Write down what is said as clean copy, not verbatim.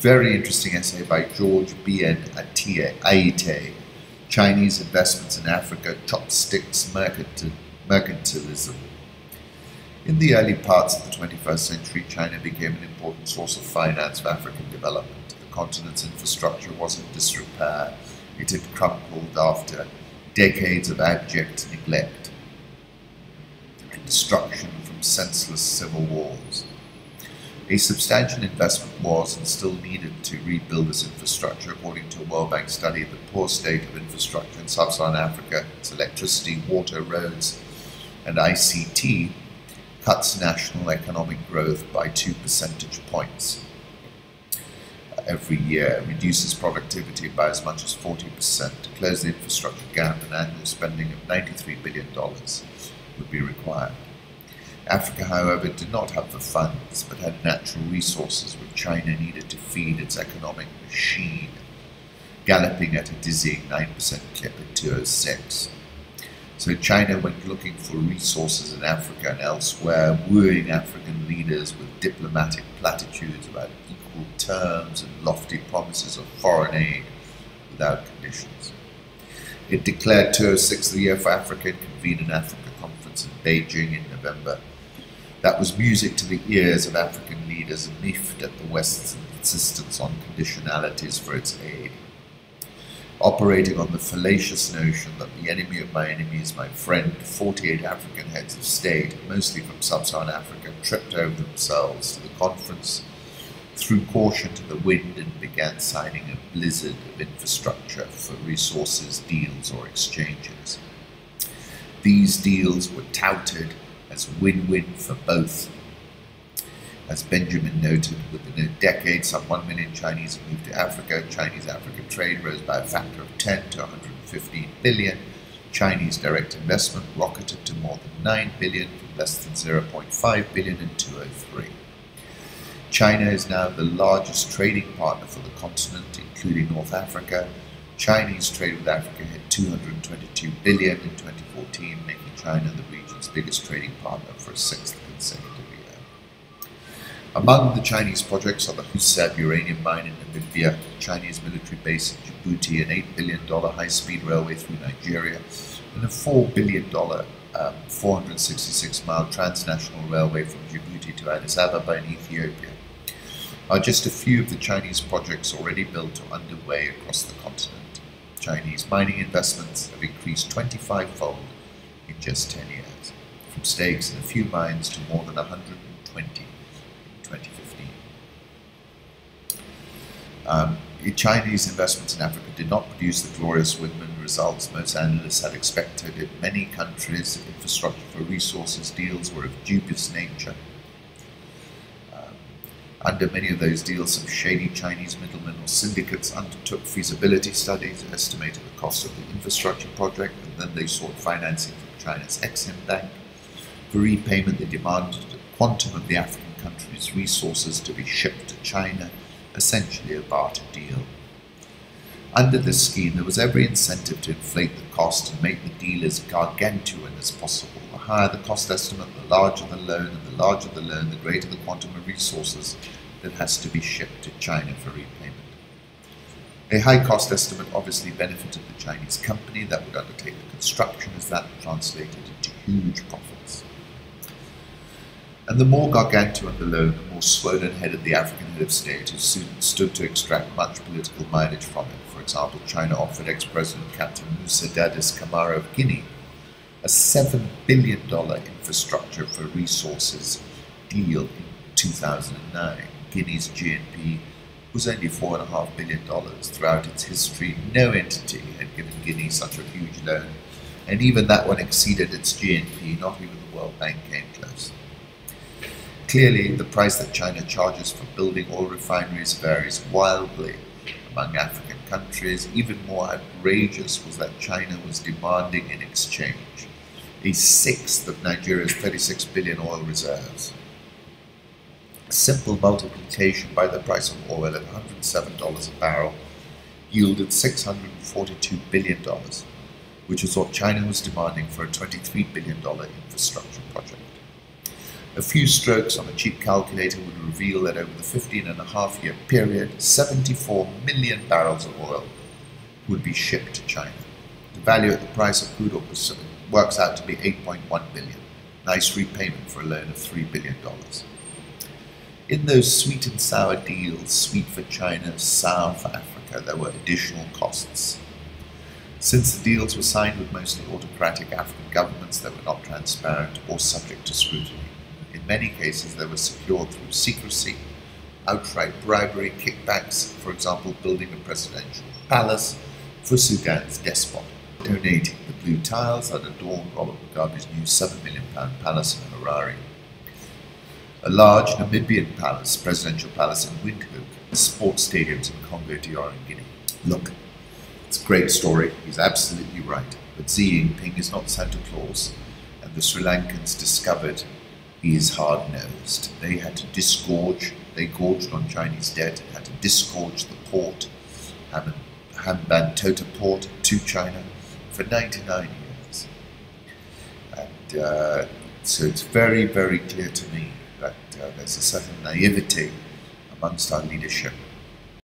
Very interesting essay by George B.N. Aite, Chinese Investments in Africa, Chopsticks, Mercantilism. In the early parts of the 21st century, China became an important source of finance for African development. The continent's infrastructure was in disrepair. It had crumbled after decades of abject neglect and destruction from senseless civil wars. A substantial investment was and still needed to rebuild this infrastructure. According to a World Bank study, the poor state of infrastructure in sub-Saharan Africa, its electricity, water, roads, and ICT, cuts national economic growth by 2 percentage points every year, reduces productivity by as much as 40%. To close the infrastructure gap, an annual spending of $93 billion would be required. Africa, however, did not have the funds, but had natural resources which China needed to feed its economic machine, galloping at a dizzying 9% clip in 2006. So China went looking for resources in Africa and elsewhere, wooing African leaders with diplomatic platitudes about equal terms and lofty promises of foreign aid without conditions. It declared 2006 the year for Africa and convened an Africa conference in Beijing in November. That was music to the ears of African leaders and miffed at the West's insistence on conditionalities for its aid. Operating on the fallacious notion that the enemy of my enemy is my friend, 48 African heads of state, mostly from sub-Saharan Africa, tripped over themselves to the conference, threw caution to the wind, and began signing a blizzard of infrastructure for resources, deals, or exchanges. These deals were touted as win-win for both. As Benjamin noted, within a decade, some 1 million Chinese moved to Africa. Chinese-African trade rose by a factor of 10 to 115 billion. Chinese direct investment rocketed to more than 9 billion from less than 0.5 billion in 2003. China is now the largest trading partner for the continent, including North Africa. Chinese trade with Africa hit 222 billion in 2014, making China the region's biggest trading partner for a 6th consecutive year. Among the Chinese projects are the Husab uranium mine in Namibia, Chinese military base in Djibouti, an $8 billion high-speed railway through Nigeria, and a $4 billion 466-mile transnational railway from Djibouti to Addis Ababa in Ethiopia, are just a few of the Chinese projects already built or underway across the continent. Chinese mining investments have increased 25-fold in just 10 years, from stakes in a few mines to more than 120 in 2015. Chinese investments in Africa did not produce the glorious win-win results most analysts had expected. In many countries, infrastructure for resources deals were of dubious nature. Under many of those deals, some shady Chinese middlemen or syndicates undertook feasibility studies, estimated the cost of the infrastructure project, and then they sought financing from China's Exim Bank. For repayment, they demanded a quantum of the African country's resources to be shipped to China, essentially a barter deal. Under this scheme, there was every incentive to inflate the cost and make the deal as gargantuan as possible. The higher the cost estimate, the larger the loan, and the larger the loan, the greater the quantum of resources that has to be shipped to China for repayment. A high cost estimate obviously benefited the Chinese company that would undertake the construction, as that translated into huge profits. And the more gargantuan the loan, the more swollen-headed the African head of state, who soon stood to extract much political mileage from it. For example, China offered ex-President Captain Musa Dadis Camara of Guinea a $7 billion infrastructure for resources deal in 2009. Guinea's GNP was only $4.5 billion. Throughout its history, no entity had given Guinea such a huge loan, and even that one exceeded its GNP. Not even the World Bank came close. Clearly, the price that China charges for building oil refineries varies wildly among African countries. Even more outrageous was that China was demanding in exchange a sixth of Nigeria's 36 billion oil reserves. A simple multiplication by the price of oil at $107 a barrel yielded $642 billion, which is what China was demanding for a $23 billion infrastructure project. A few strokes on a cheap calculator would reveal that over the 15.5-year period, 74 million barrels of oil would be shipped to China. The value at the price of crude oil works out to be 8.1 billion. Nice repayment for a loan of $3 billion. In those sweet and sour deals, sweet for China, sour for Africa, there were additional costs. Since the deals were signed with mostly autocratic African governments, they were not transparent or subject to scrutiny. In many cases, they were secured through secrecy, outright bribery, kickbacks, for example, building a presidential palace for Sudan's despot, donating the blue tiles that adorned Robert Mugabe's new £7 million palace in Harare, a large Namibian palace, presidential palace in Windhoek, sports stadiums in Congo DR and Guinea. Look, it's a great story, he's absolutely right, but Xi Jinping is not Santa Claus, and the Sri Lankans discovered he is hard-nosed. They had to disgorge, they gorged on Chinese debt, had to disgorge the port, Hambantota port to China for 99 years. And so it's very, very clear to me that there's a certain naivety amongst our leadership